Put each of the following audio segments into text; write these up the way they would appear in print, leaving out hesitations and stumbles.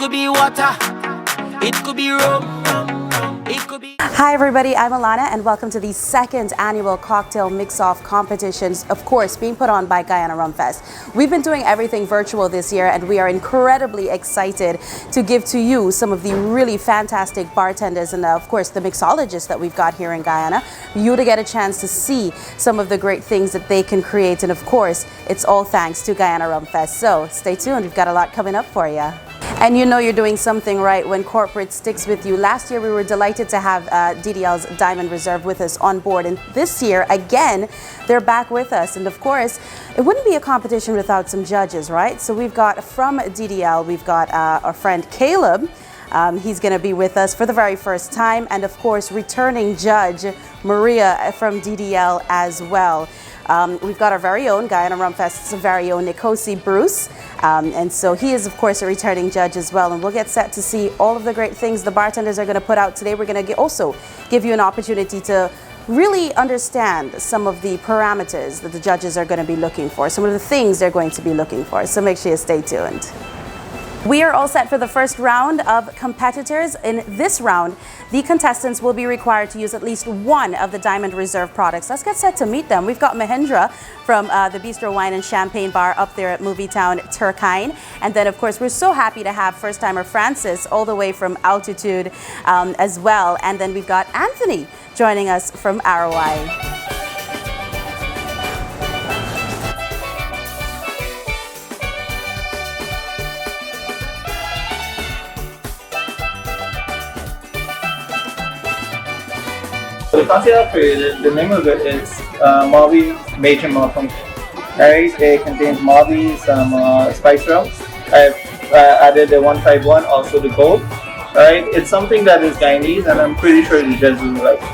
could be water, it could be rum, it could be... Hi everybody, I'm Alana and welcome to the second annual cocktail mix-off competitions, of course being put on by Guyana Rum Fest. We've been doing everything virtual this year and we are incredibly excited to give to you some of the really fantastic bartenders and of course the mixologists that we've got here in Guyana. You to get a chance to see some of the great things that they can create, and of course it's all thanks to Guyana Rum Fest. So stay tuned, we've got a lot coming up for you. And you know you're doing something right when corporate sticks with you. Last year we were delighted to have DDL's Diamond Reserve with us on board, and this year again they're back with us. And of course it wouldn't be a competition without some judges, right? So we've got from DDL, we've got our friend Caleb. He's going to be with us for the very first time, and of course returning judge Maria from DDL as well. We've got our very own Guyana Rum Fest's very own Nikosi Bruce, and so he is of course a returning judge as well, and we'll get set to see all of the great things the bartenders are going to put out today. We're going to also give you an opportunity to really understand some of the parameters that the judges are going to be looking for, some of the things they're going to be looking for, so make sure you stay tuned. We are all set for the first round of competitors. In this round, the contestants will be required to use at least one of the Diamond Reserve products. Let's get set to meet them. We've got Mahendra from the Bistro Wine and Champagne Bar up there at Movie Town, Turkine. And then, of course, we're so happy to have first-timer Francis all the way from Altitude as well. And then we've got Anthony joining us from ROI. The concept of the name of it is Mavi Major Malfunction. Right? It contains Mavi, some spice rum. I've added the 151, also the gold. Right? It's something that is Guyanese, and I'm pretty sure the judges will like it.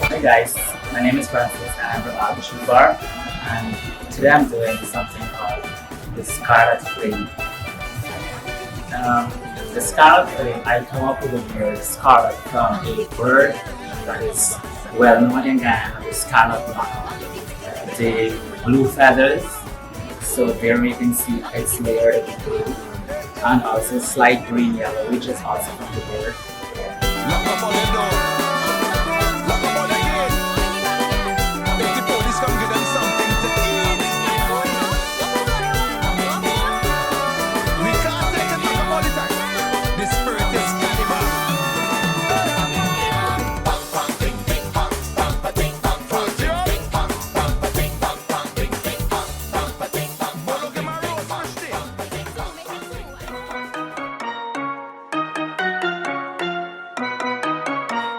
Hey guys, my name is Francis and I'm from Altitude Bar, and today I'm doing something called the Scarlet Flame. The Scarlet Flame, I come up with the word scarlet from a bird that is well known in Guyana, the scarlet macaw. The blue feathers, so there you can see it's layered in blue, and also slight green yellow, which is also from the bird.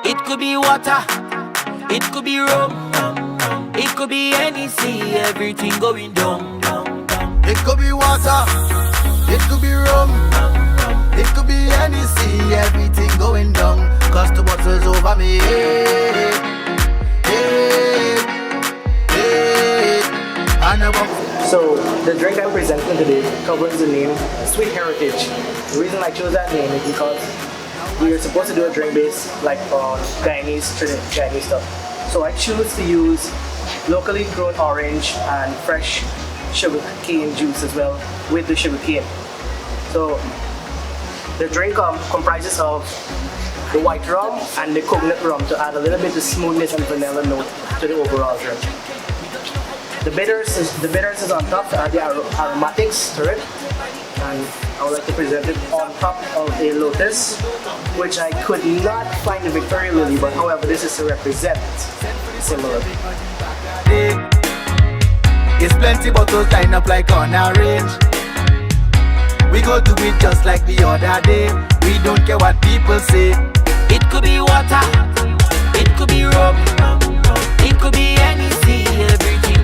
It could be water, it could be rum, it could be any sea, everything going down. It could be water, it could be rum, it could be any sea, everything going down. Cause the bottle's over me. So the drink I'm presenting today covers the name Sweet Heritage. The reason I chose that name is because we are supposed to do a drink base like Guyanese stuff. So I choose to use locally grown orange and fresh sugar cane juice as well with the sugar cane. So the drink comprises of the white rum and the coconut rum to add a little bit of smoothness and vanilla note to the overall drink. The bitters is on top to add the aromatics to it, and I would like to present it on top of a lotus, which I could not find the Victoria Lily, but however this is to represent similar. It's plenty bottles lined up like on a range. We go do it just like the other day. We don't care what people say. It could be water, it could be rum, it could be any sea, everything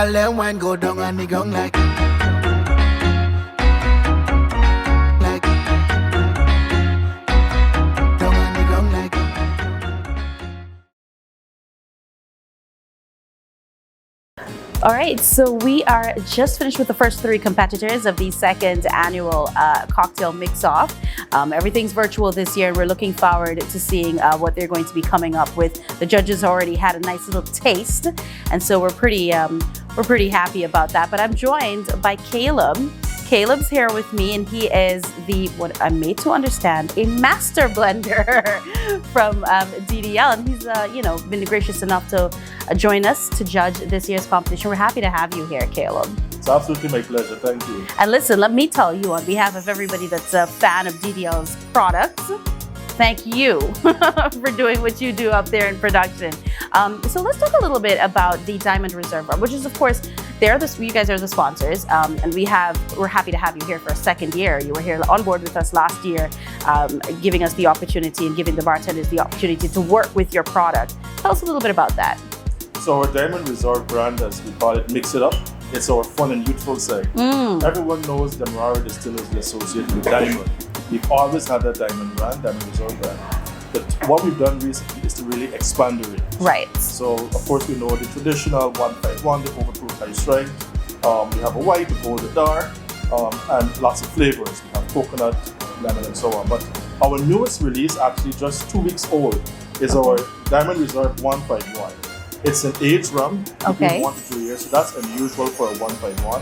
Girl, them wine go down on the ground like down on the ground like. All right, so we are just finished with the first 3 competitors of the second annual cocktail mix-off. Everything's virtual this year, and we're looking forward to seeing what they're going to be coming up with. The judges already had a nice little taste, and so we're pretty happy about that. But I'm joined by Caleb. Caleb's here with me, and he is what I'm made to understand, a master blender from DDL, and he's been gracious enough to join us to judge this year's competition. We're happy to have you here, Caleb. It's absolutely my pleasure. Thank you. And listen, let me tell you on behalf of everybody that's a fan of DDL's products, thank you for doing what you do up there in production. So let's talk a little bit about the Diamond Reserve Rum, which is, of course, you guys are the sponsors, and we're happy to have you here for a second year. You were here on board with us last year, giving us the opportunity and giving the bartenders the opportunity to work with your product. Tell us a little bit about that. So our Diamond Reserve brand, as we call it, Mix It Up. It's our fun and youthful side. Everyone knows the Demerara Distillers is associated with Diamond. We've always had that Diamond brand, Diamond Reserve brand. But what we've done recently is to really expand the range. Right. So, of course, we know the traditional 151, the overproof high strength. We have a white, a gold, a dark, and lots of flavors. We have coconut, lemon, and so on. But our newest release, actually just 2 weeks old, is our Diamond Reserve 151. It's an aged rum between 1 to 2 years, so that's unusual for a 151.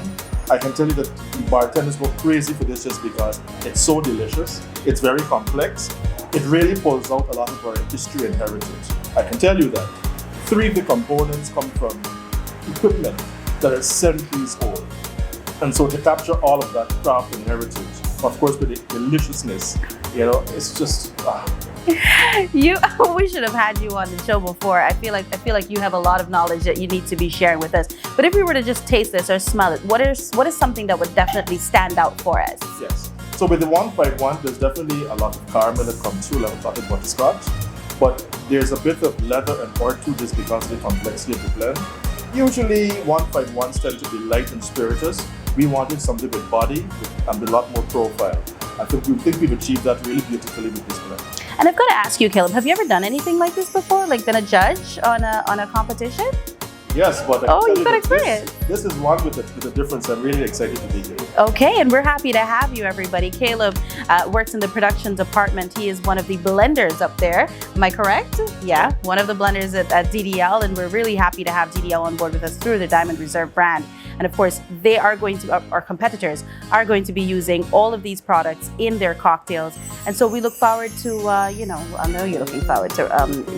I can tell you that bartenders go crazy for this just because it's so delicious. It's very complex. It really pulls out a lot of our history and heritage. I can tell you that 3 of the components come from equipment that are centuries old. And so to capture all of that craft and heritage, of course with the deliciousness, it's just... We should have had you on the show before. I feel like you have a lot of knowledge that you need to be sharing with us. But if we were to just taste this or smell it, what is something that would definitely stand out for us? Yes. So with the 151, there's definitely a lot of caramel that comes through, like a lot of butterscotch. But there's a bit of leather and earth to this because of the complexity of the blend. Usually 151s tend to be light and spirituous. We wanted something with body and with a lot more profile. I think we've achieved that really beautifully with this blend. And I've got to ask you, Caleb, have you ever done anything like this before? Like been a judge on a competition? Yes, but you've got experience. This is one with a difference. I'm really excited to be here. Okay, and we're happy to have you, everybody. Caleb works in the production department. He is one of the blenders up there. Am I correct? Yeah, one of the blenders at DDL, and we're really happy to have DDL on board with us through the Diamond Reserve brand. And of course, our competitors are going to be using all of these products in their cocktails. And so we look forward to, I know you're looking forward to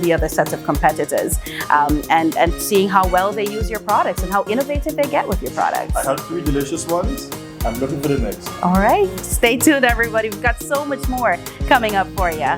the other sets of competitors and seeing how well they use your products and how innovative they get with your products. I have 3 delicious ones. I'm looking for the next. All right, stay tuned, everybody. We've got so much more coming up for you.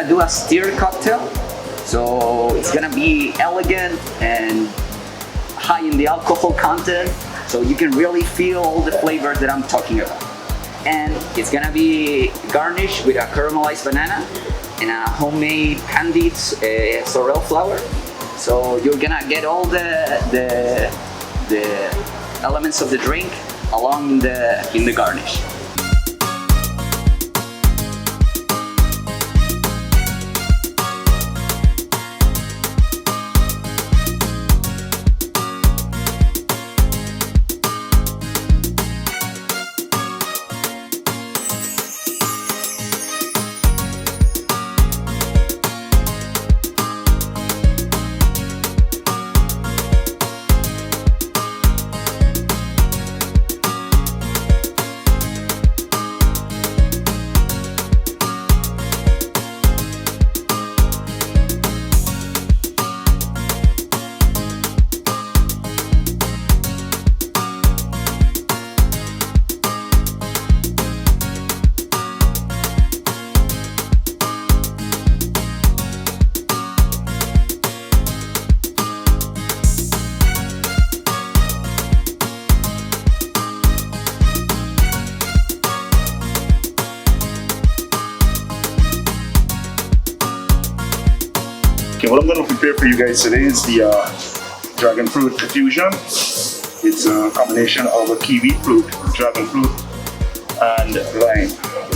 Do a stir cocktail, so it's gonna be elegant and high in the alcohol content, so you can really feel the flavor that I'm talking about. And it's gonna be garnished with a caramelized banana and a homemade candied sorrel flower. So you're gonna get all the elements of the drink along in the garnish. what I'm going to prepare for you guys today is the dragon fruit infusion. It's a combination of a kiwi fruit, dragon fruit, and lime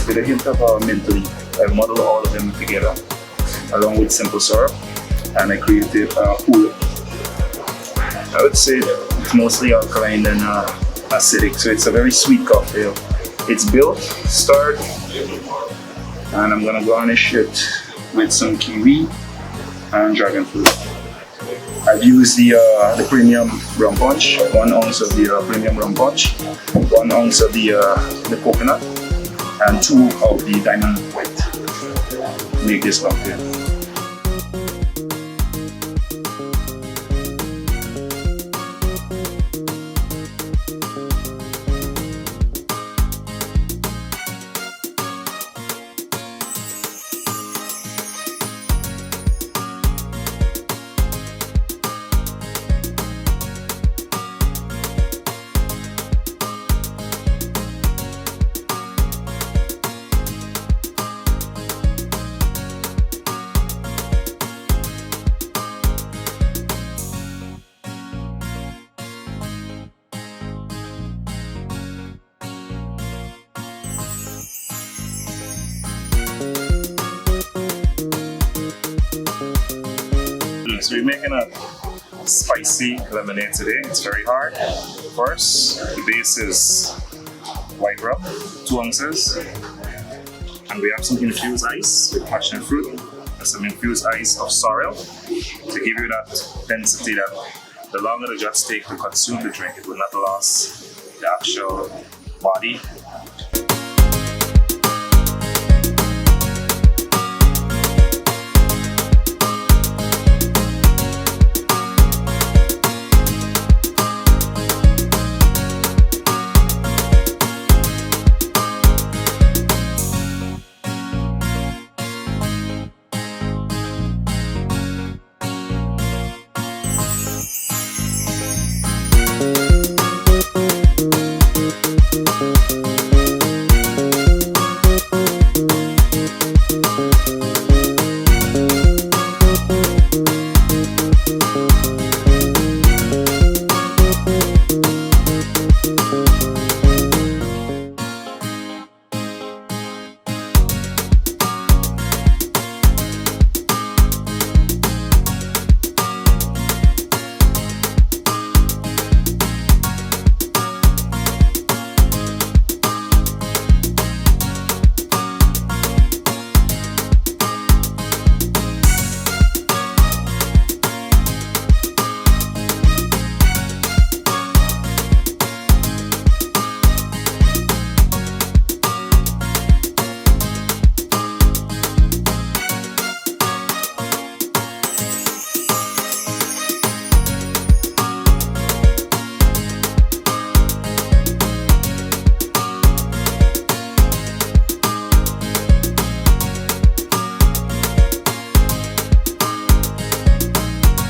with a hint of mint leaf. I muddle all of them together along with simple syrup, and I created pool. I would say it's mostly alkaline and acidic, so it's a very sweet cocktail. It's built, stirred, and I'm gonna garnish it with some kiwi and dragon fruit. I've used the premium rum punch, 1 ounce of the premium rum punch, 1 ounce of the coconut, and 2 of the diamond white to make this cocktail. So we're making a spicy lemonade today. It's very hard. First, the base is white rum, 2 ounces. And we have some infused ice with passion fruit and some infused ice of sorrel to give you that density that the longer the just take to consume the drink, it will not lose the actual body.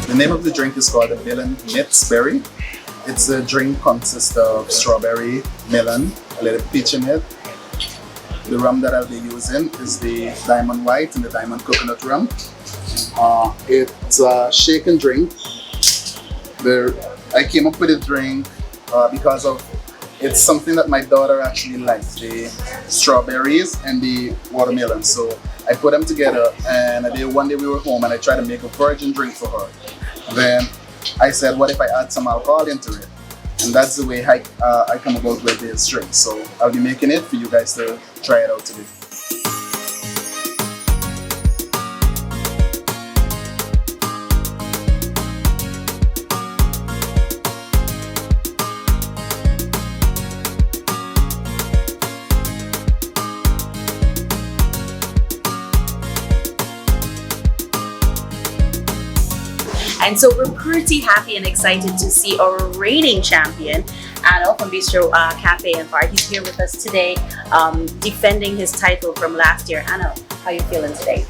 The name of the drink is called the Melon Nits Berry. It's a drink consists of strawberry, melon, a little peach in it. The rum that I'll be using is the Diamond White and the Diamond Coconut rum. It's a shake and drink. I came up with the drink because of it's something that my daughter actually likes, the strawberries and the watermelon. So I put them together, and one day we were home and I tried to make a virgin drink for her. Then I said, what if I add some alcohol into it? And that's the way I come about with this drink. So I'll be making it for you guys to try it out today. And so we're pretty happy and excited to see our reigning champion, Ano from Bistro Cafe and Bar. He's here with us today, defending his title from last year. Ano, how are you feeling today?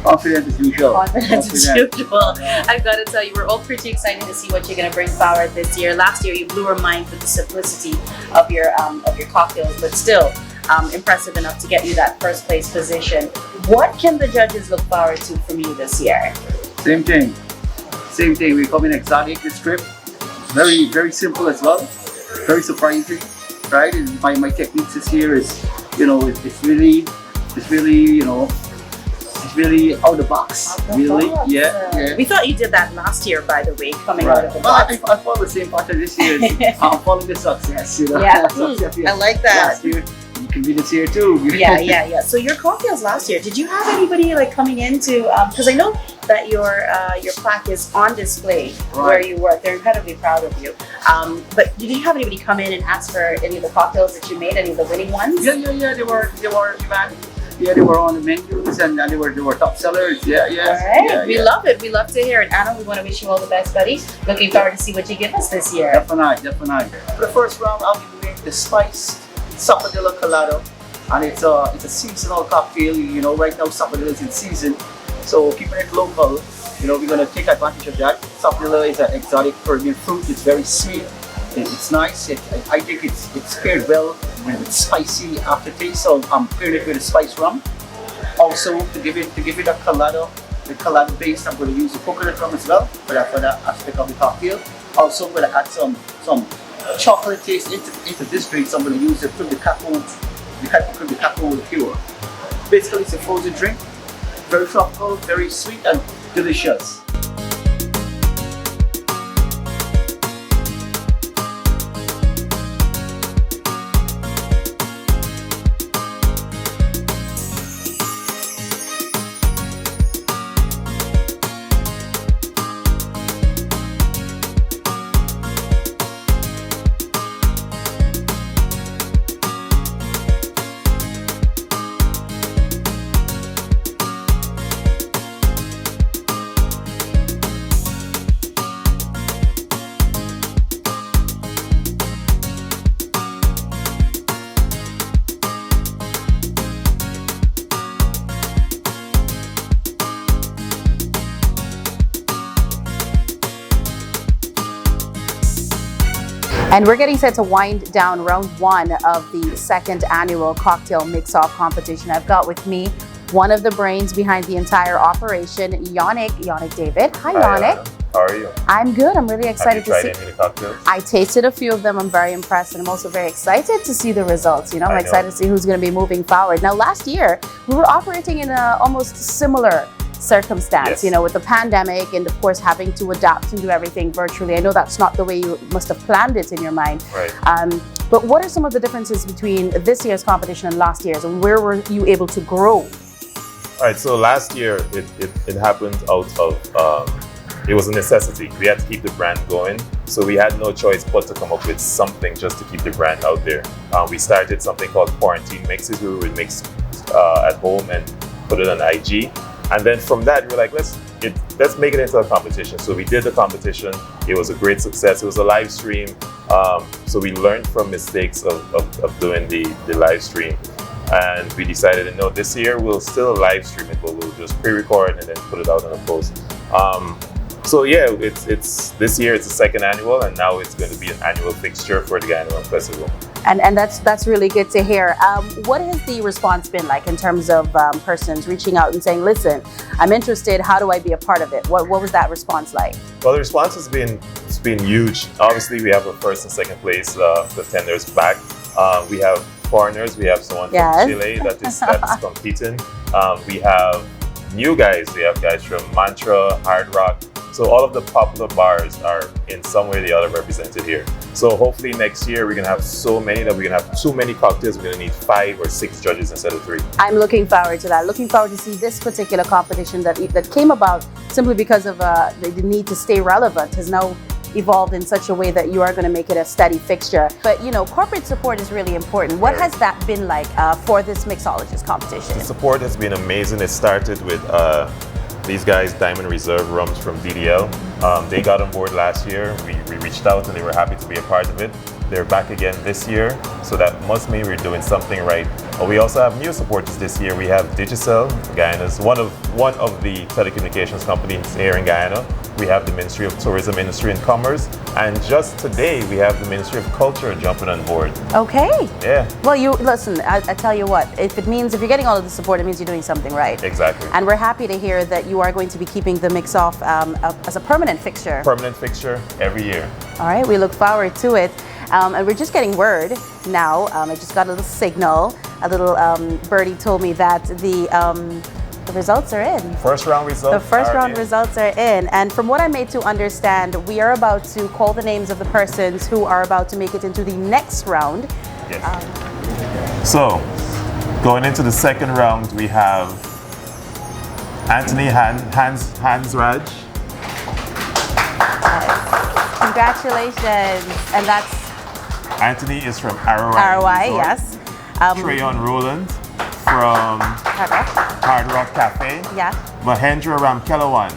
Confident as usual. Confident as usual. I've got to tell you, we're all pretty excited to see what you're going to bring forward this year. Last year, you blew our mind with the simplicity of your cocktails, but still impressive enough to get you that first place position. What can the judges look forward to from you this year? Same thing. Same thing. We come in exotic this trip. Very, very simple as well. Very surprising, right? And my techniques this year is, you know, it's really, you know, it's really out of the box. Really, yeah. We thought you did that last year, by the way, coming out of the Well, box. I follow the same pattern this year. I'm following the success, you know. Yeah. Success, I like that. Last year, you can be this year too. Yeah. So your cocktails last year, did you have anybody like coming into? Because I know that your plaque is on display where you work. They're incredibly proud of you. But did you have anybody come in and ask for any of the cocktails that you made, any of the winning ones? Yeah. They were man. Yeah, they were on the menus and they were top sellers. Yeah. All right. We love it. We love to hear it. Anna, we want to wish you all the best, buddy. Looking forward to see what you give us this year. Definitely. For the first round, I'll be doing the spiced Sapodilla Colado, and it's a seasonal cocktail. You know, right now Sapodilla is in season, so keeping it local. You know, we're gonna take advantage of that. Sapodilla is an exotic Caribbean fruit. It's very sweet. It's nice. I think it's paired well with spicy aftertaste. So I'm pairing it with a spice rum. Also, to give it a Colado, the Colado base, I'm going to use the coconut rum as well for that aspect of the cocktail. Also, I'm going to add some chocolate taste into this drink. So I'm going to use the cacao liqueur. Basically, it's a frozen drink, very tropical, very sweet and delicious. And we're getting set to wind down round one of the second annual cocktail mix-off competition. I've got with me one of the brains behind the entire operation, Yannick David. Hi, Yannick. How are you? I'm good. I'm really excited to see. Have you tried any of the cocktails? I tasted a few of them. I'm very impressed, and I'm also very excited to see the results. You know, I'm excited to see who's going to be moving forward. Now, last year we were operating in a almost similar circumstance, you know, with the pandemic and of course having to adapt and do everything virtually. I know that's not the way you must have planned it in your mind. Right. But what are some of the differences between this year's competition and last year's, and where were you able to grow? All right, so last year it happened out of, it was a necessity. We had to keep the brand going. So we had no choice but to come up with something just to keep the brand out there. We started something called quarantine mixes. We would mix at home and put it on IG. And then from that, we were like, let's make it into a competition. So we did the competition. It was a great success. It was a live stream. So we learned from mistakes of doing the live stream. And we decided, no, this year we'll still live stream it, but we'll just pre-record and then put it out on a post. So yeah, it's this year it's the second annual, and now it's going to be an annual fixture for the Guyana Rum Festival. And that's really good to hear. What has the response been like in terms of persons reaching out and saying, listen, I'm interested, how do I be a part of it? What was that response like? Well, the response has been huge. Obviously, we have a first and second place contenders back. We have foreigners. We have someone from Chile that is competing. We have new guys. We have guys from Mantra, Hard Rock. So all of the popular bars are in some way or the other represented here. So hopefully next year we're gonna have so many that we're gonna have too many cocktails. We're gonna need 5 or 6 judges instead of 3. I'm looking forward to that. Looking forward to see this particular competition that came about simply because of the need to stay relevant has now evolved in such a way that you are going to make it a steady fixture. But you know, corporate support is really important. What has that been like for this mixologist competition? The support has been amazing. It started with these guys, Diamond Reserve Rums from DDL. They got on board last year. We reached out and they were happy to be a part of it. They're back again this year, so that must mean we're doing something right. But we also have new supporters this year. We have Digicel, Guyana's one of the telecommunications companies here in Guyana. We have the Ministry of Tourism, Industry and Commerce, and just today we have the Ministry of Culture jumping on board. Okay. Yeah. Well, you listen. I tell you what. If you're getting all of the support, it means you're doing something right. Exactly. And we're happy to hear that you are going to be keeping the mix off as a permanent fixture. Permanent fixture every year. All right. We look forward to it. And we're just getting word now. I just got a little signal. A little birdie told me that the results are in. First round results. The first round results are in. And from what I'm made to understand, we are about to call the names of the persons who are about to make it into the next round. Yes. So, going into the second round, we have Anthony Hansraj. Congratulations. And that's Anthony is from Arawai. Arawai, yes. Trayon Roland from Hard Rock Cafe. Yeah. Mahendra Ramkelawan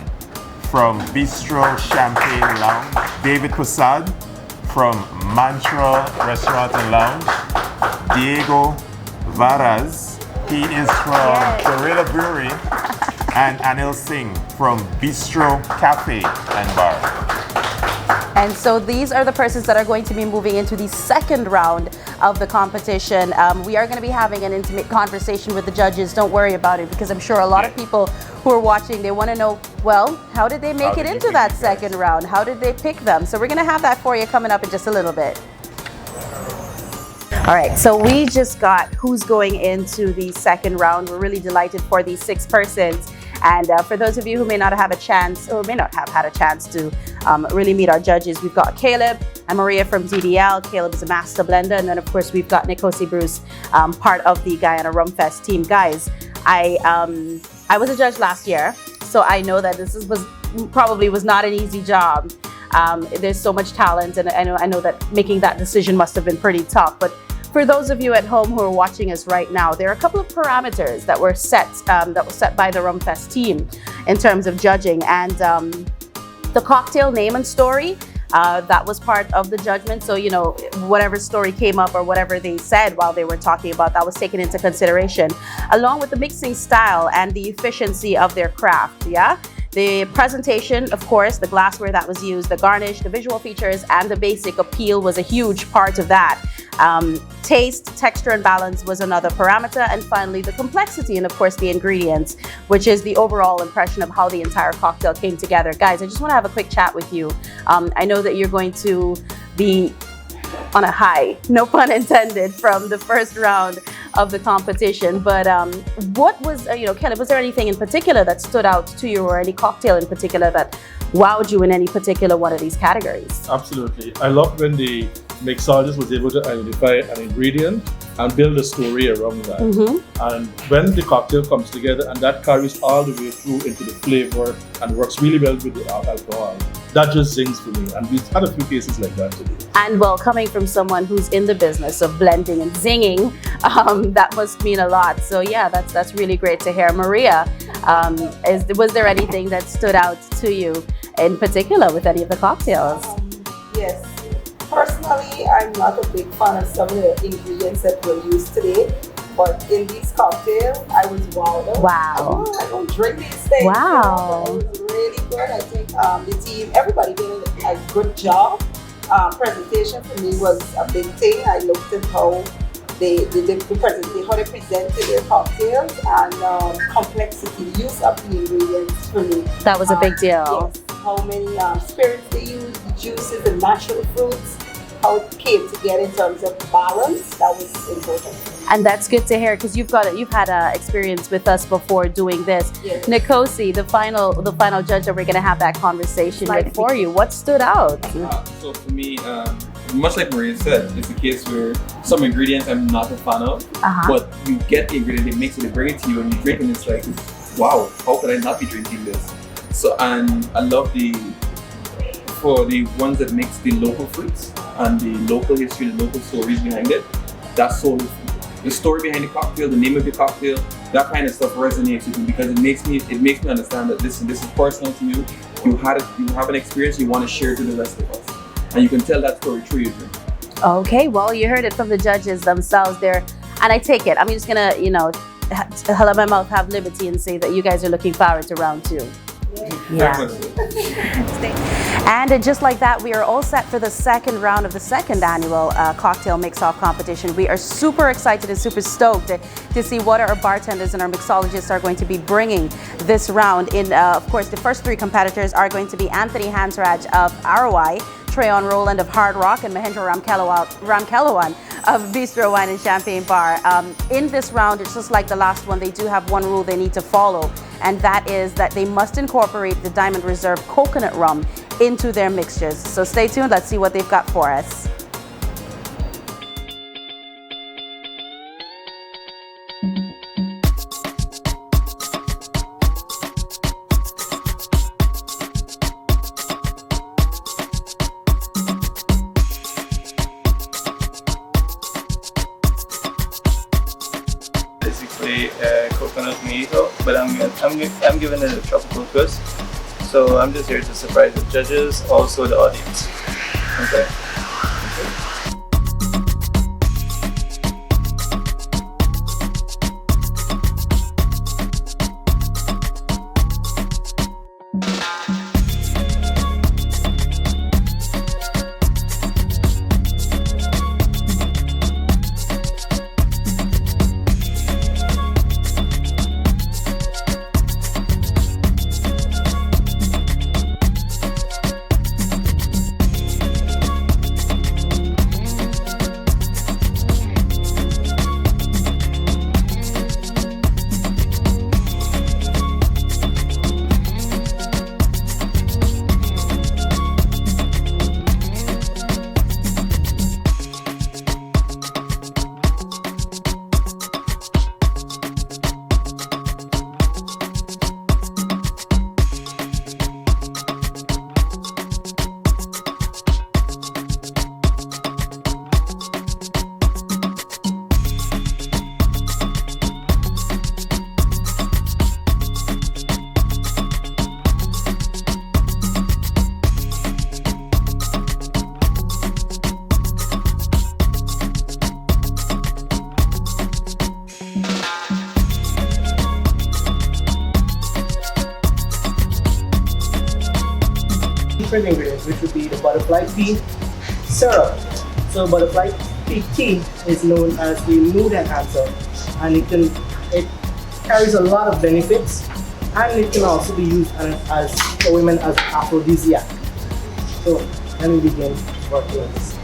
from Bistro Champagne Lounge. David Prasad from Mantra Restaurant and Lounge. Diego Varas, he is from Gorilla Brewery. And Anil Singh from Bistro Cafe and Bar. And so these are the persons that are going to be moving into the second round of the competition. We are going to be having an intimate conversation with the judges. Don't worry about it, because I'm sure a lot of people who are watching, they want to know, well, how did they make it into that second round? How did they pick them? So we're going to have that for you coming up in just a little bit. All right, so we just got who's going into the second round. We're really delighted for these 6 persons. And for those of you who may not have a chance, or may not have had a chance to really meet our judges, we've got Caleb and Maria from DDL. Caleb is a master blender. And then, of course, we've got Nikosi Bruce, part of the Guyana Rum Fest team. Guys, I was a judge last year, so I know that this probably was not an easy job. There's so much talent, and I know that making that decision must have been pretty tough. But for those of you at home who are watching us right now, there are a couple of parameters that were set by the Rum Fest team in terms of judging, and the cocktail name and story, that was part of the judgment. So, you know, whatever story came up or whatever they said while they were talking about, that was taken into consideration, along with the mixing style and the efficiency of their craft. Yeah. The presentation, of course, the glassware that was used, the garnish, the visual features, and the basic appeal was a huge part of that. Taste, texture, and balance was another parameter. And finally, the complexity and, of course, the ingredients, which is the overall impression of how the entire cocktail came together. Guys, I just want to have a quick chat with you. I know that you're going to be on a high, no pun intended, from the first round of the competition. But what was, Caleb, was there anything in particular that stood out to you, or any cocktail in particular that wowed you in any particular one of these categories? Absolutely. I love when the mixologist was able to identify an ingredient and build a story around that. And when the cocktail comes together and that carries all the way through into the flavor and works really well with the alcohol, that just zings for me. And we've had a few cases like that today. And well, coming from someone who's in the business of blending and zinging, that must mean a lot. So yeah, that's really great to hear. Maria, was there anything that stood out to you in particular with any of the cocktails? Yes. Personally, I'm not a big fan of some of the ingredients that were used today, but in these cocktails, I was wowed. Wow. I don't drink these things. Wow. It was really good. I think the team, everybody did a good job. Presentation for me was a big thing. I looked at how they presented their cocktails, and complexity, use of the ingredients for me. That was a big deal. Yes. How many spirits they used, the juices, the natural fruits, how it came together in terms of balance. That was important. And that's good to hear, because you've had experience with us before doing this. Yes. Nikosi, the final judge that we're going to have that conversation with for you. What stood out? So for me, much like Maria said, it's a case where some ingredients I'm not a fan of, but you get the ingredient, it makes it, they bring it to you, and you drink it, and it's like, wow, how could I not be drinking this? So, and I love for the ones that mix the local fruits and the local history, the local stories behind it. That's so, the story behind the cocktail, the name of the cocktail, that kind of stuff resonates with me, because it makes me understand that this is personal to you. You have an experience you want to share to the rest of us, and you can tell that story through your drink. Okay, well, you heard it from the judges themselves there. And I take it. I'm just going to, let my mouth have liberty and say that you guys are looking forward to round 2. Yeah. And just like that, we are all set for the second round of the second annual cocktail mix-off competition. We are super excited and super stoked to see what our bartenders and our mixologists are going to be bringing this round. Of course, the first 3 competitors are going to be Anthony Hansraj of ROI, Treyon Rowland of Hard Rock, and Mahendra Ramkalawan of Bistro Wine and Champagne Bar. In this round, it's just like the last one. They do have one rule they need to follow, and that is that they must incorporate the Diamond Reserve coconut rum into their mixtures. So stay tuned. Let's see what they've got for us. Basically coconut mojito, but I'm giving it a tropical twist. So I'm just here to surprise the judges, also the audience. Okay. Different ingredients, which would be the butterfly pea syrup. So butterfly pea tea is known as the mood enhancer, and it carries a lot of benefits, and it can also be used as for women as aphrodisiac. So let me begin working on this.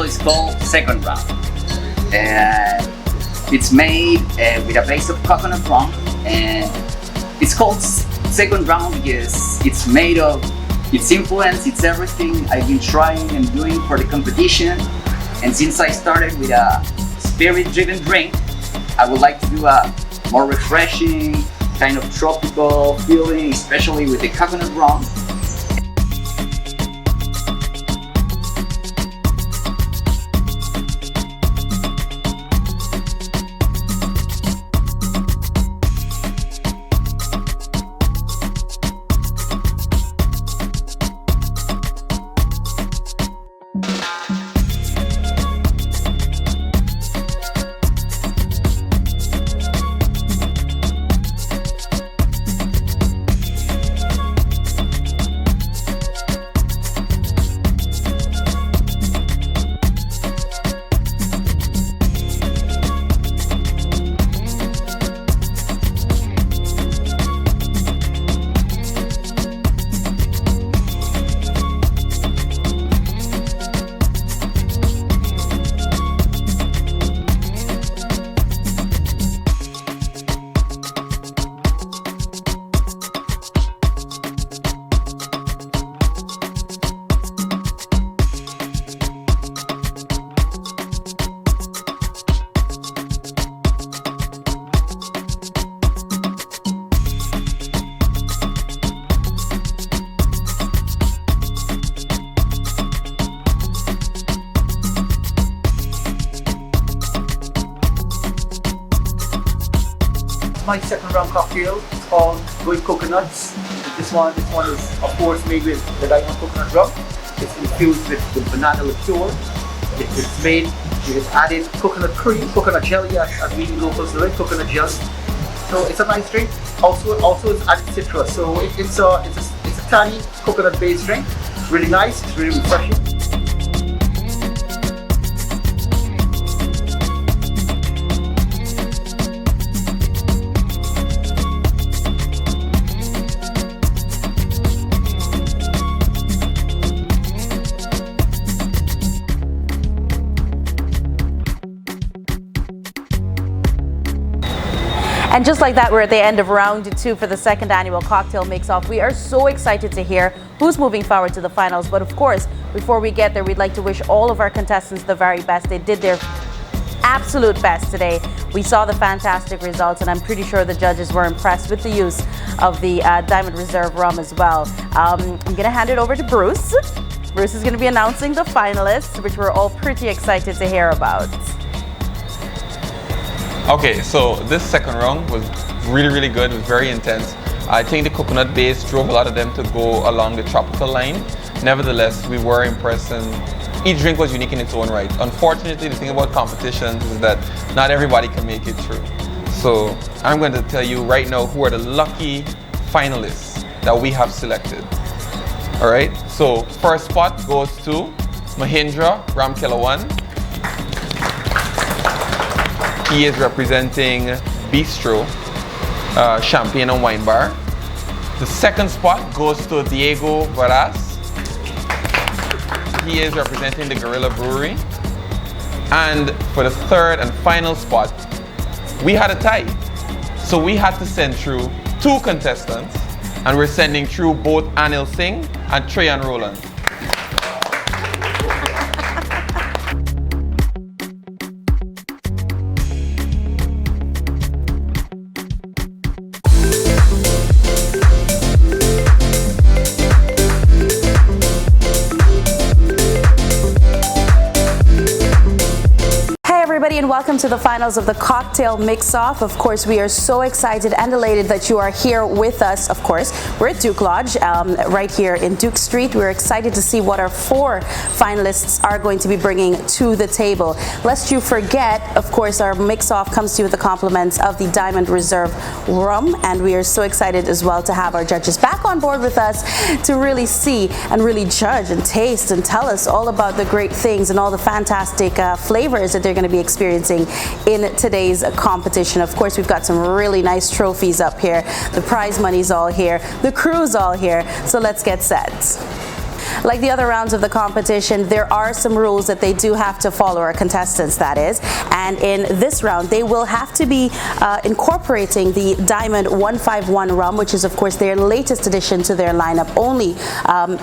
Is called second round, and it's made with a base of coconut rum, and it's called second round because it's made of its influence, it's everything I've been trying and doing for the competition. And since I started with a spirit-driven drink, I would like to do a more refreshing, kind of tropical feeling, especially with the coconut rum. my second round cocktail. It's called Going Coconuts. This one is of course made with the Guyana coconut rum. It's infused with banana liqueur. It's made, it's added coconut cream, coconut jelly as we locals do it, coconut jelly. So it's a nice drink. Also it's added citrus. So it's a tangy coconut based drink. Really nice, it's really refreshing. And just like that, we're at the end of round 2 for the second annual cocktail mix-off. We are so excited to hear who's moving forward to the finals. But of course, before we get there, we'd like to wish all of our contestants the very best. They did their absolute best today. We saw the fantastic results, and I'm pretty sure the judges were impressed with the use of the Diamond Reserve rum as well. I'm going to hand it over to Bruce. Bruce is going to be announcing the finalists, which we're all pretty excited to hear about. Okay, so this second round was really good. It was very intense. I think the coconut base drove a lot of them to go along the tropical line. Nevertheless, we were impressed, and each drink was unique in its own right. Unfortunately, the thing about competitions is that not everybody can make it through. So I'm going to tell you right now who are the lucky finalists that we have selected. All right, so first spot goes to Mahindra Ramkelawan. He is representing Bistro, Champagne and Wine Bar. The second spot goes to Diego Varas. He is representing the Gorilla Brewery. And for the third and final spot, we had a tie. So we had to send through 2 contestants, and we're sending through both Anil Singh and Treyan Roland. And welcome to the finals of the cocktail mix-off. Of course, we are so excited and elated that you are here with us. Of course, we're at Duke Lodge, right here in Duke Street. We're excited to see what our 4 finalists are going to be bringing to the table. Lest you forget, of course, our mix-off comes to you with the compliments of the Diamond Reserve rum, and we are so excited as well to have our judges back on board with us to really see and really judge and taste and tell us all about the great things and all the fantastic flavors that they're going to be experiencing in today's competition. Of course, we've got some really nice trophies up here. The prize money's all here. The crew's all here. So let's get set. Like the other rounds of the competition, there are some rules that they do have to follow, our contestants that is, and in this round they will have to be incorporating the Diamond 151 rum, which is of course their latest addition to their lineup, only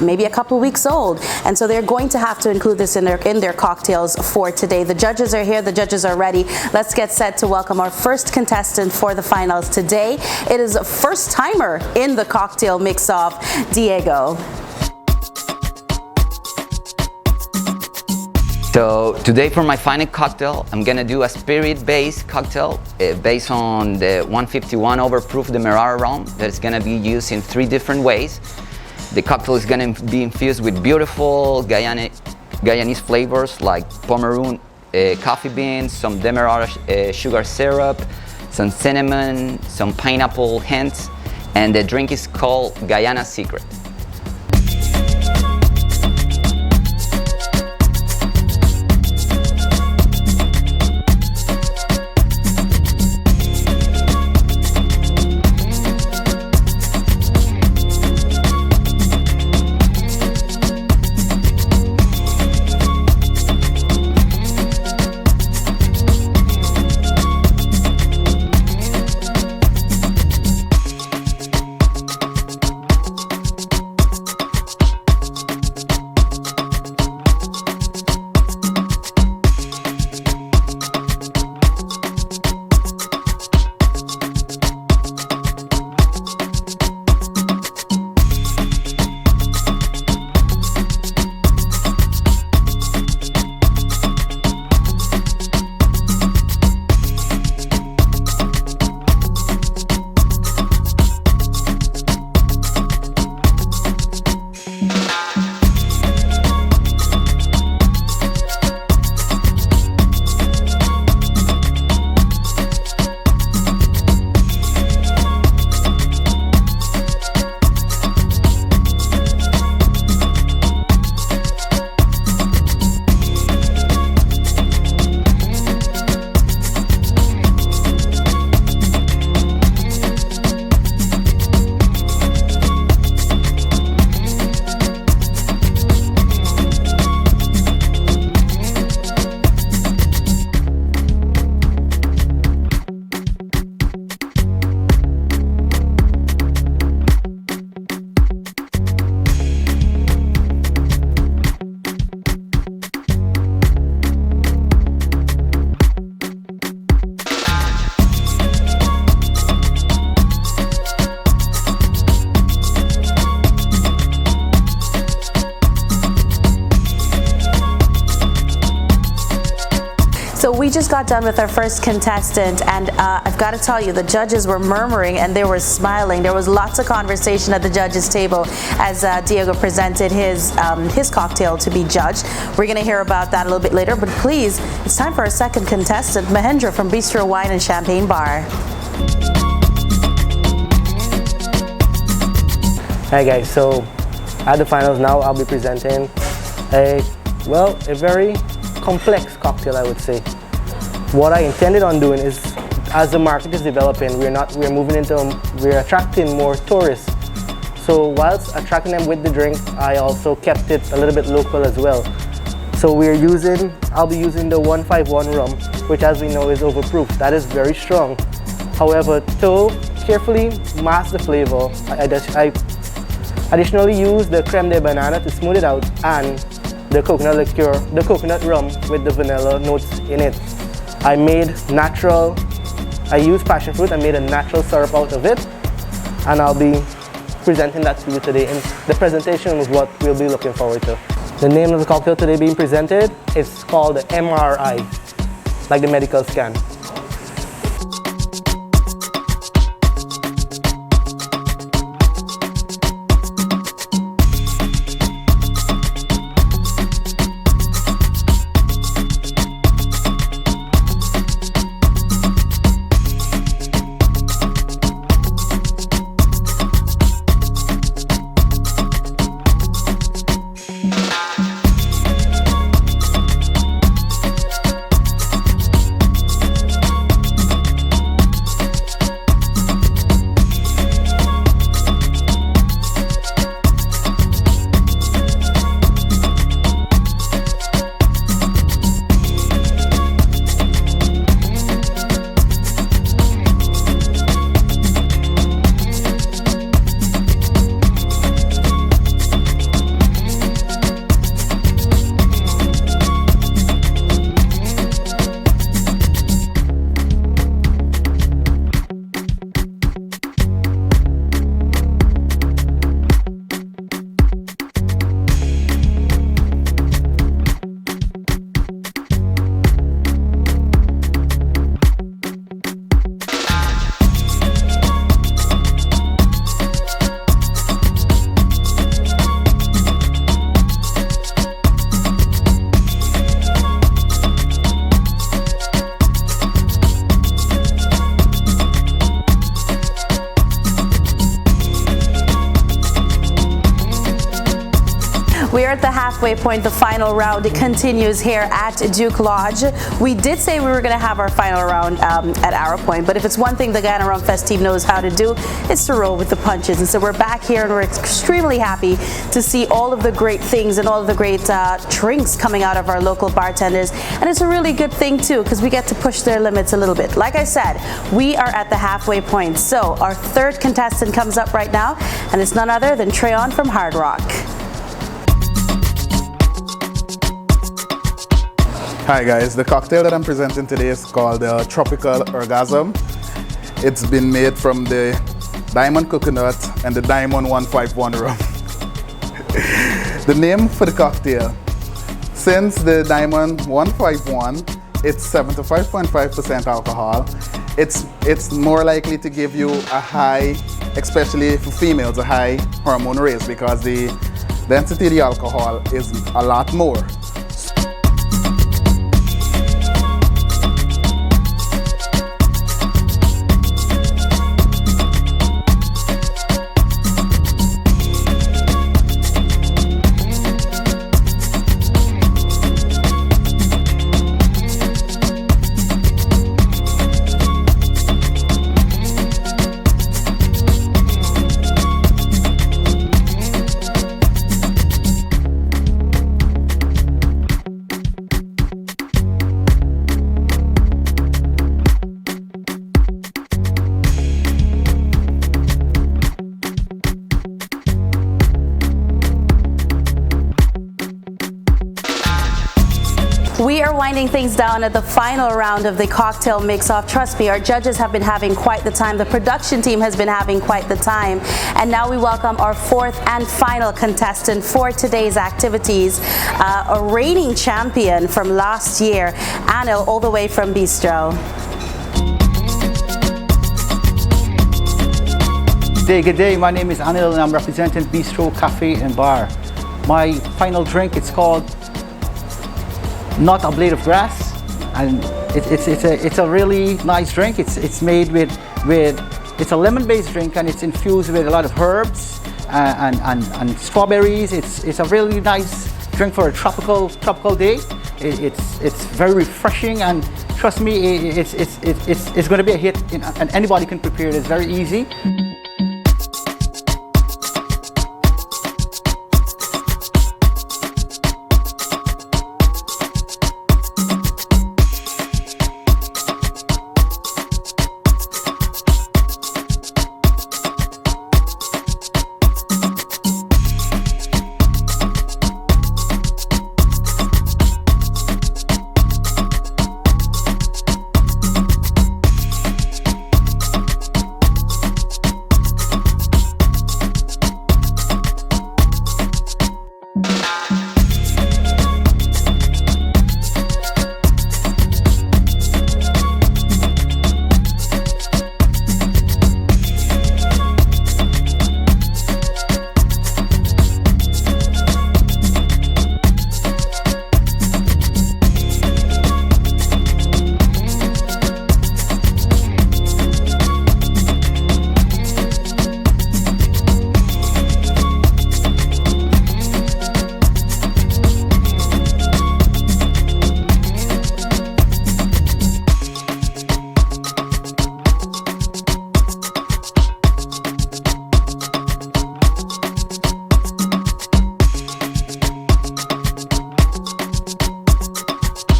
maybe a couple weeks old, and so they're going to have to include this in their cocktails for today. The judges are here, the judges are ready. Let's get set to welcome our first contestant for the finals today. It is a first timer in the cocktail mix-off, Diego. So today for my final cocktail, I'm gonna do a spirit-based cocktail based on the 151 overproof Demerara rum that's gonna be used in 3 different ways. The cocktail is gonna be infused with beautiful Guyanese flavors like pomeroon coffee beans, some Demerara sugar syrup, some cinnamon, some pineapple hints, and the drink is called Guyana Secret. So we just got done with our first contestant, and I've got to tell you, the judges were murmuring and they were smiling. There was lots of conversation at the judges' table as Diego presented his cocktail to be judged. We're going to hear about that a little bit later, but please, it's time for our second contestant, Mahendra from Bistro Wine and Champagne Bar. Hi guys, so at the finals now, I'll be presenting a very complex cocktail, I would say. What I intended on doing is, as the market is developing, we're attracting more tourists. So whilst attracting them with the drink, I also kept it a little bit local as well. So I'll be using the 151 rum, which as we know is overproof. That is very strong. However, to carefully mask the flavor, I additionally use the creme de banana to smooth it out and the coconut liqueur, the coconut rum with the vanilla notes in it. I used passion fruit and made a natural syrup out of it, and I'll be presenting that to you today. And the presentation is what we'll be looking forward to. The name of the cocktail today being presented is called the MRI, like the medical scan. We are at the halfway point, the final round. It continues here at Duke Lodge. We did say we were going to have our final round at Arrow Point, but if it's one thing the Guyana Rum Fest team knows how to do, it's to roll with the punches. And so we're back here and we're extremely happy to see all of the great things and all of the great drinks coming out of our local bartenders. And it's a really good thing too, because we get to push their limits a little bit. Like I said, we are at the halfway point. So our third contestant comes up right now, and it's none other than Treyon from Hard Rock. Hi guys, the cocktail that I'm presenting today is called the Tropical Orgasm. It's been made from the Diamond Coconut and the Diamond 151 rum. The name for the cocktail, since the Diamond 151, it's 75.5% alcohol. It's more likely to give you a high, especially for females, a high hormone raise because the density of the alcohol is a lot more. winding things down at the final round of the cocktail mix-off. Trust me, our judges have been having quite the time. The production team has been having quite the time. And now we welcome our fourth and final contestant for today's activities, a reigning champion from last year, Anil, all the way from Bistro. Good day. My name is Anil and I'm representing Bistro Cafe and Bar. My final drink, it's called Not a Blade of Grass, and it's a really nice drink. It's made with it's a lemon-based drink, and it's infused with a lot of herbs and strawberries. It's a really nice drink for a tropical day. It's very refreshing, and trust me, it's going to be a hit, and anybody can prepare it. It's very easy.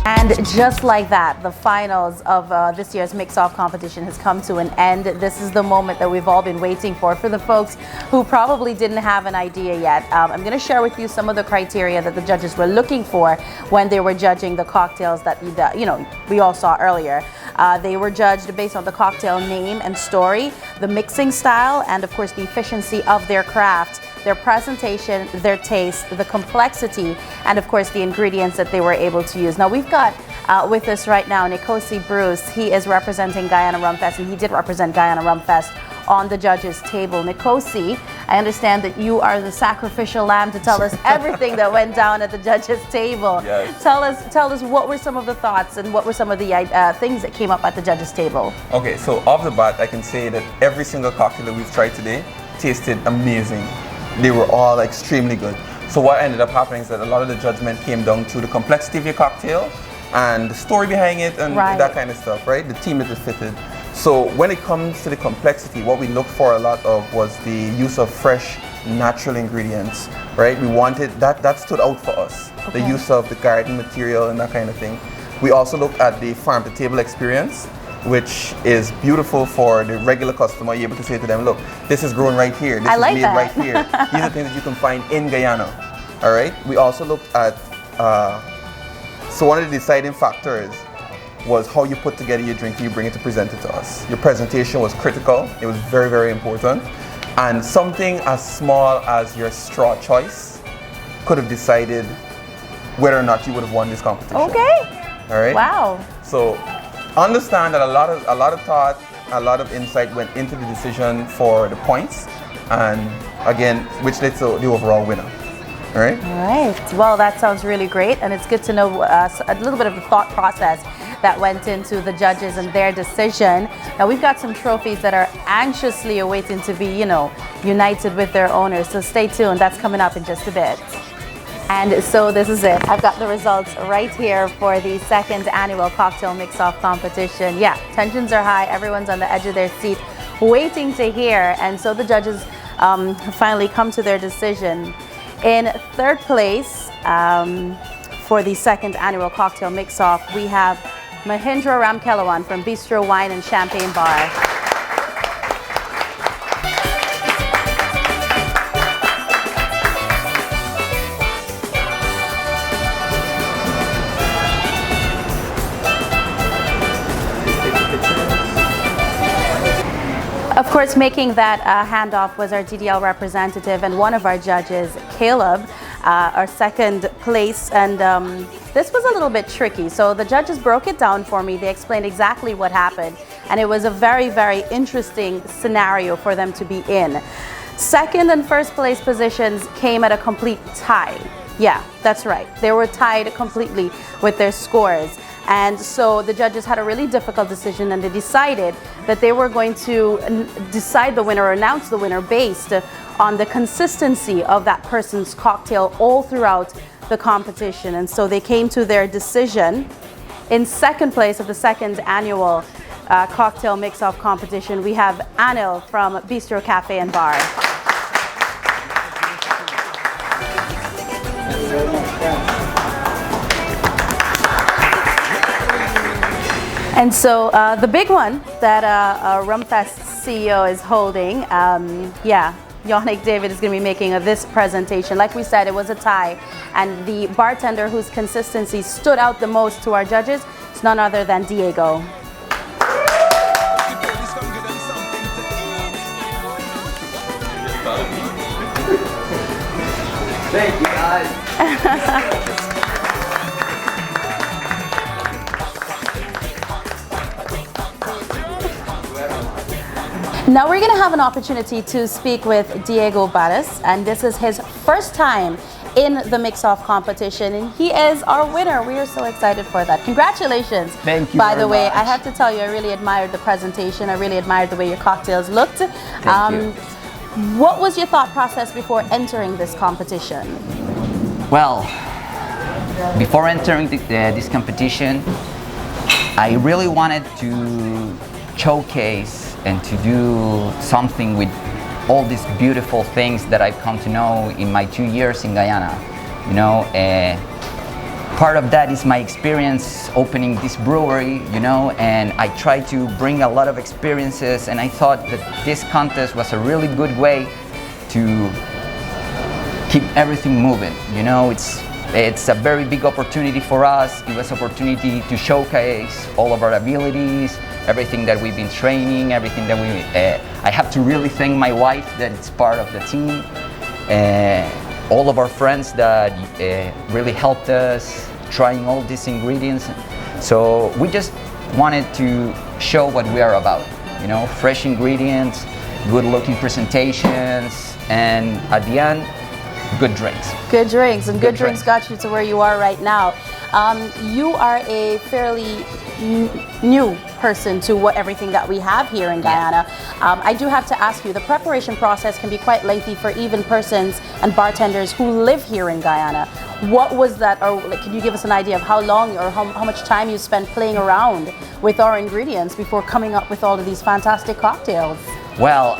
And just like that, the finals of this year's mix-off competition has come to an end. This is the moment that we've all been waiting for the folks who probably didn't have an idea yet. I'm going to share with you some of the criteria that the judges were looking for when they were judging the cocktails that we all saw earlier. They were judged based on the cocktail name and story, the mixing style, and of course the efficiency of their craft, their presentation, their taste, the complexity, and of course the ingredients that they were able to use. Now we've got with us right now Nikosi Bruce. He is representing Guyana Rum Fest, and he did represent Guyana Rum Fest on the judges' table. Nikosi, I understand that you are the sacrificial lamb to tell us everything that went down at the judges' table. Yes. Tell us what were some of the thoughts and what were some of the things that came up at the judges' table. Okay, so off the bat, I can say that every single cocktail that we've tried today tasted amazing. They were all extremely good. So what ended up happening is that a lot of the judgment came down to the complexity of your cocktail and the story behind it and that kind of stuff, right? The theme that it fitted. So when it comes to the complexity, what we looked for a lot of was the use of fresh, natural ingredients, right? We wanted, that stood out for us. Okay. The use of the garden material and that kind of thing. We also looked at the farm-to-table experience, which is beautiful for the regular customer. You're able to say to them, look, this is grown right here. This is made right here. These are things that you can find in Guyana. All right. We also looked at, so one of the deciding factors was how you put together your drink and you bring it to present it to us. Your presentation was critical. It was very, very important. And something as small as your straw choice could have decided whether or not you would have won this competition. Okay. All right. Wow. So understand that a lot of thought, a lot of insight went into the decision for the points, and again, which led to the overall winner. All right. All right. Well, that sounds really great, and it's good to know a little bit of the thought process that went into the judges and their decision. Now we've got some trophies that are anxiously awaiting to be, united with their owners. So stay tuned. That's coming up in just a bit. And so this is it. I've got the results right here for the second annual cocktail mix-off competition. Yeah, tensions are high. Everyone's on the edge of their seat waiting to hear. And so the judges finally come to their decision. In third place for the second annual cocktail mix-off, we have Mahindra Ramkelawan from Bistro Wine and Champagne Bar. Of course, making that handoff was our DDL representative and one of our judges, Caleb, our second place. And this was a little bit tricky. So the judges broke it down for me. They explained exactly what happened. And it was a very, very interesting scenario for them to be in. Second and first place positions came at a complete tie. Yeah, that's right. They were tied completely with their scores. And so the judges had a really difficult decision, and they decided that they were going to decide the winner or announce the winner based on the consistency of that person's cocktail all throughout the competition. And so they came to their decision. In second place of the second annual cocktail mix-off competition, we have Anil from Bistro Cafe and Bar. And so the big one that Rumfest CEO is holding, Yannick David is going to be making this presentation. Like we said, it was a tie, and the bartender whose consistency stood out the most to our judges is none other than Diego. Thank you, guys. Now we're going to have an opportunity to speak with Diego Barres, and this is his first time in the mix-off competition, and he is our winner. We are so excited for that. Congratulations. Thank you. By the way, much. I have to tell you, I really admired the presentation. I really admired the way your cocktails looked. Thank you. What was your thought process before entering this competition? Well, before entering this competition, I really wanted to showcase and to do something with all these beautiful things that I've come to know in my 2 years in Guyana. You know, part of that is my experience opening this brewery, you know, and I try to bring a lot of experiences, and I thought that this contest was a really good way to keep everything moving. You know, it's a very big opportunity for us. It was an opportunity to showcase all of our abilities, everything that we've been training, everything that I have to really thank my wife that it's part of the team, all of our friends that really helped us trying all these ingredients. So we just wanted to show what we are about, you know, fresh ingredients, good looking presentations, and at the end, good drinks. Good drinks, and good drinks got you to where you are right now. You are a fairly new person to everything that we have here in Guyana. I do have to ask you, the preparation process can be quite lengthy for even persons and bartenders who live here in Guyana. What was that, or can you give us an idea of how long or how much time you spent playing around with our ingredients before coming up with all of these fantastic cocktails? Well,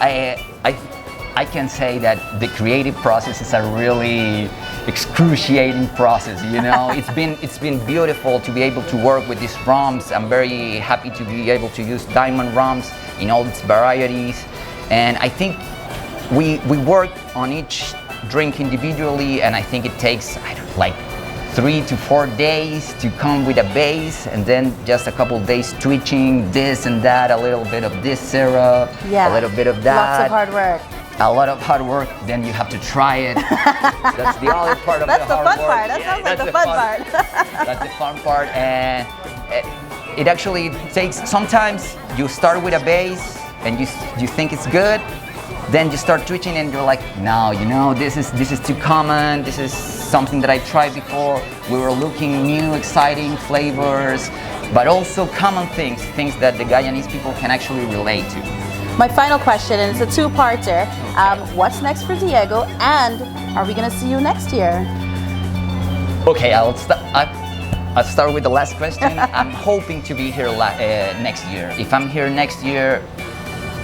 I can say that the creative process is a really excruciating process, you know. It's been beautiful to be able to work with these rums. I'm very happy to be able to use diamond rums in all its varieties, and I think we work on each drink individually, and I think it takes like 3 to 4 days to come with a base, and then just a couple days tweaking this and that, a little bit of this syrup, a little bit of that. Lots of hard work. A lot of hard work, then you have to try it. That's the other part of the hard work. That sounds like the fun part. That's the fun part, and it actually takes, sometimes you start with a base and you think it's good, then you start twitching and you're like, no, you know, this is too common, this is something that I tried before. We were looking new, exciting flavors, but also common things that the Guyanese people can actually relate to. My final question, and it's a two-parter. What's next for Diego, and are we going to see you next year? Okay, I'll start with the last question. I'm hoping to be here next year. If I'm here next year,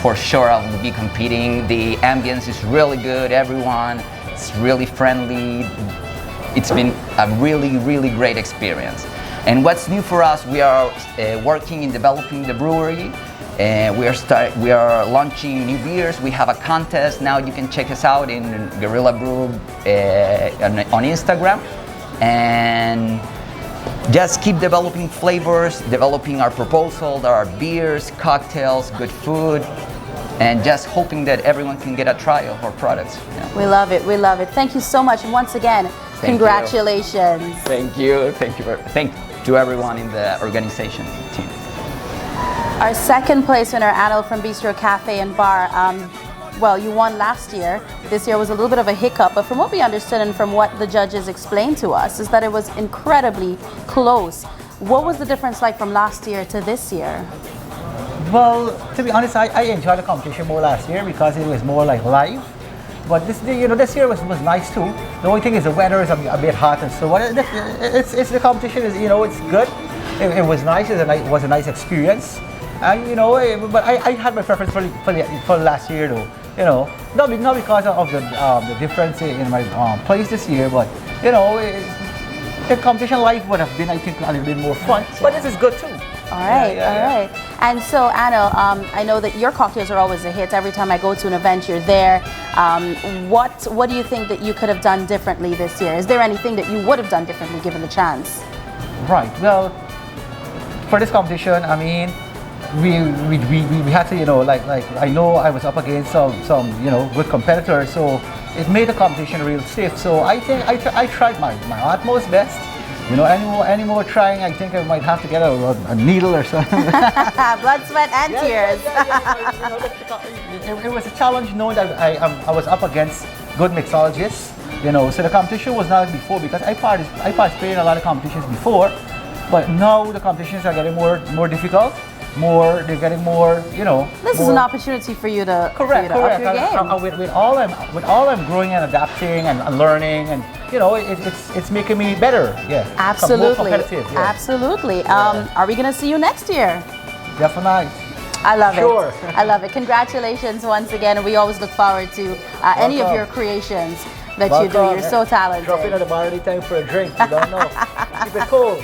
for sure I will be competing. The ambience is really good, everyone, it's really friendly. It's been a really, really great experience. And what's new for us, we are working in developing the brewery. We are launching new beers. We have a contest now. You can check us out in Guerrilla Brew on Instagram, and just keep developing flavors, developing our proposal, our beers, cocktails, good food, and just hoping that everyone can get a try of our products. Yeah. We love it. We love it. Thank you so much. And once again, congratulations. Thank you. Thank to everyone in the organization team. Our second place winner, Anil from Bistro Cafe and Bar. Well, you won last year. This year was a little bit of a hiccup, but from what we understood and from what the judges explained to us is that it was incredibly close. What was the difference like from last year to this year? Well, to be honest, I enjoyed the competition more last year because it was more like live. But this year was nice too. The only thing is the weather is a bit hot and so on. It's the competition is it's good. It was nice. It was a nice experience. And but I had my preference for last year though. Not because of the difference in my place this year, but the competition life would have been, I think, a little bit more fun. But this is good too. All right, all right. And so, Anil, I know that your cocktails are always a hit. Every time I go to an event, you're there. What do you think that you could have done differently this year? Is there anything that you would have done differently given the chance? Right. Well, for this competition, I mean, we had to, like I know I was up against some good competitors, so it made the competition real stiff. So I think I tried my utmost best. Any more trying, I think I might have to get a needle or something. Blood, sweat, and tears. It was a challenge knowing that I was up against good mixologists. So the competition was not like before because I participated in a lot of competitions before, but now the competitions are getting more difficult. They're getting more, This is an opportunity for you to correct. up your game. With all I'm growing and adapting and learning, and it's making me better. Yeah, absolutely, more competitive. Yeah. Absolutely. Are we gonna see you next year? Definitely. I love sure. it. I love it. Congratulations once again, and we always look forward to any of your creations that you do. You're so talented. Drop in at the bar anytime for a drink. You don't know. Keep it cool.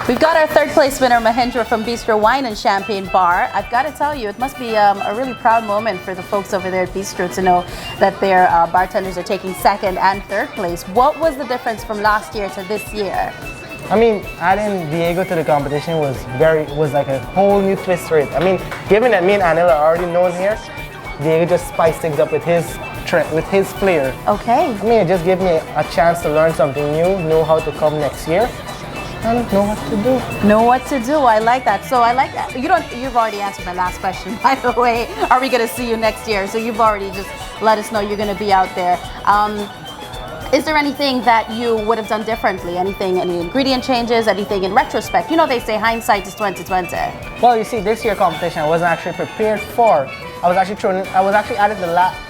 We've got our third place winner, Mahendra from Bistro Wine and Champagne Bar. I've got to tell you, it must be a really proud moment for the folks over there at Bistro to know that their bartenders are taking second and third place. What was the difference from last year to this year? I mean, adding Diego to the competition was like a whole new twist to it. I mean, given that me and Anil are already known here, Diego just spiced things up with his flair. Okay. I mean, it just gave me a chance to learn something new, know how to come next year, and know what to do. Know what to do. I like that. So I like that. You've already answered my last question, by the way. Are we going to see you next year? So you've already just let us know you're going to be out there. Is there anything that you would have done differently? Any ingredient changes? Anything in retrospect? They say hindsight is 20/20. Well, you see, this year competition I wasn't actually prepared for. I was actually added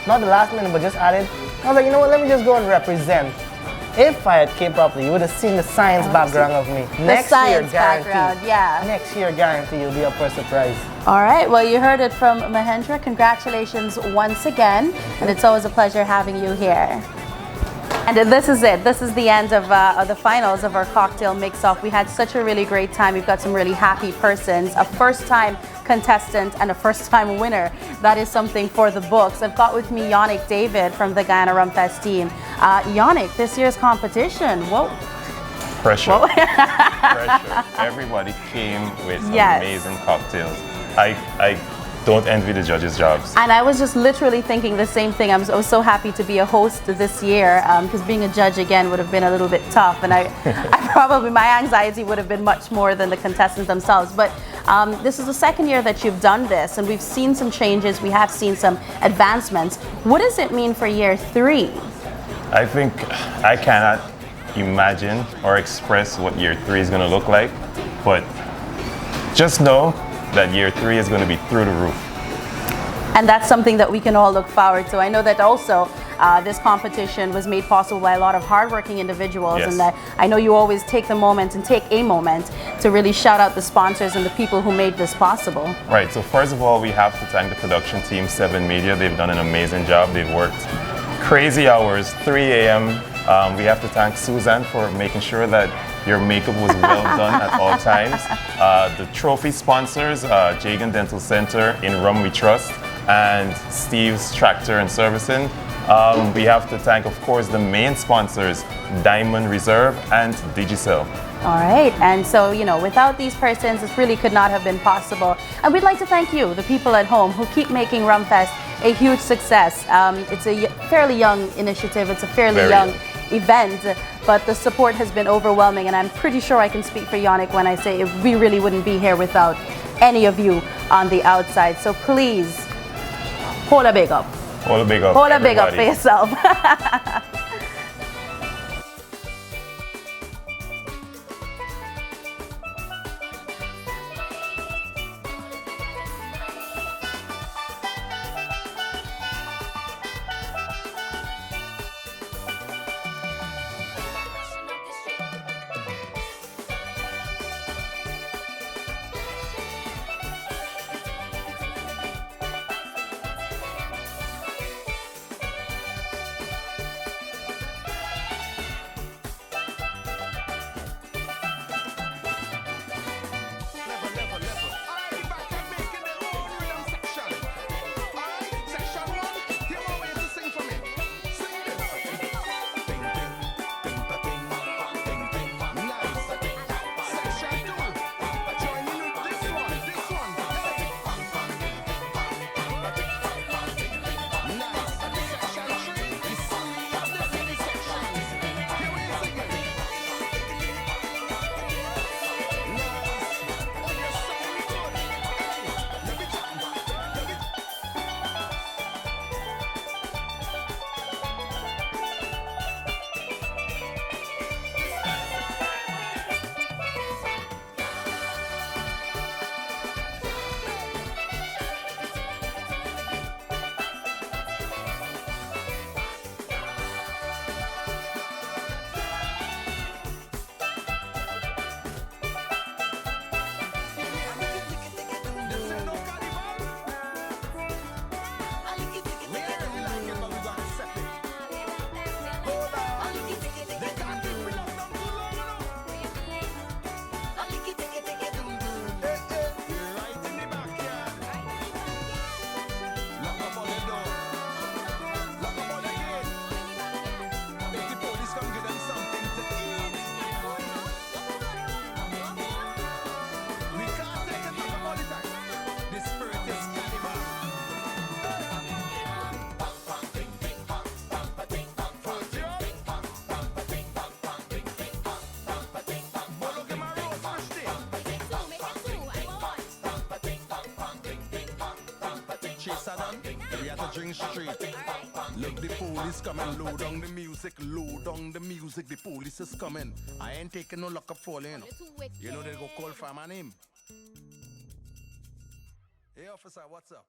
not the last minute, but just added. I was like, you know what? Let me just go and represent. If I had came properly, you would have seen the science background of me. Next year, guarantee. Yeah. Next year, guarantee you'll be up for a surprise. All right. Well, you heard it from Mahendra. Congratulations once again, and it's always a pleasure having you here. And this is it. This is the end of the finals of our cocktail mix-off. We had such a really great time. We've got some really happy persons, a first-time contestant and a first-time winner. That is something for the books. I've got with me Yannick David from the Guyana Rum Fest team. Yannick, this year's competition, whoa. Pressure. Pressure. Everybody came with amazing cocktails. I don't envy the judges' jobs. And I was just literally thinking the same thing. I was so happy to be a host this year because being a judge again would have been a little bit tough, and I probably, my anxiety would have been much more than the contestants themselves. But this is the second year that you've done this, and we've seen some changes. We have seen some advancements. What does it mean for year 3? I think I cannot imagine or express what year 3 is going to look like, but just know that year 3 is going to be through the roof. And that's something that we can all look forward to. I know that also this competition was made possible by a lot of hardworking individuals, and that I know you always take a moment to really shout out the sponsors and the people who made this possible. Right, so first of all, we have to thank the production team, 7 Media. They've done an amazing job. They've worked crazy hours, 3 a.m. We have to thank Suzanne for making sure that your makeup was well done at all times. The trophy sponsors, Jagan Dental Center, In Rum We Trust, and Steve's Tractor and Servicing. We have to thank, of course, the main sponsors, Diamond Reserve and Digicel. All right, and so, without these persons, this really could not have been possible. And we'd like to thank you, the people at home, who keep making Rumfest a huge success. It's a fairly young initiative, it's a fairly young event, but the support has been overwhelming, and I'm pretty sure I can speak for Yannick when I say we really wouldn't be here without any of you on the outside. So please, hold a big up. Hold a big up. Hold a big up for yourself. We have to drink straight. Look, the police coming, low down the music, low down the music, the police is coming. I ain't taking no luck of falling. You know they go call for my name. Hey officer, what's up?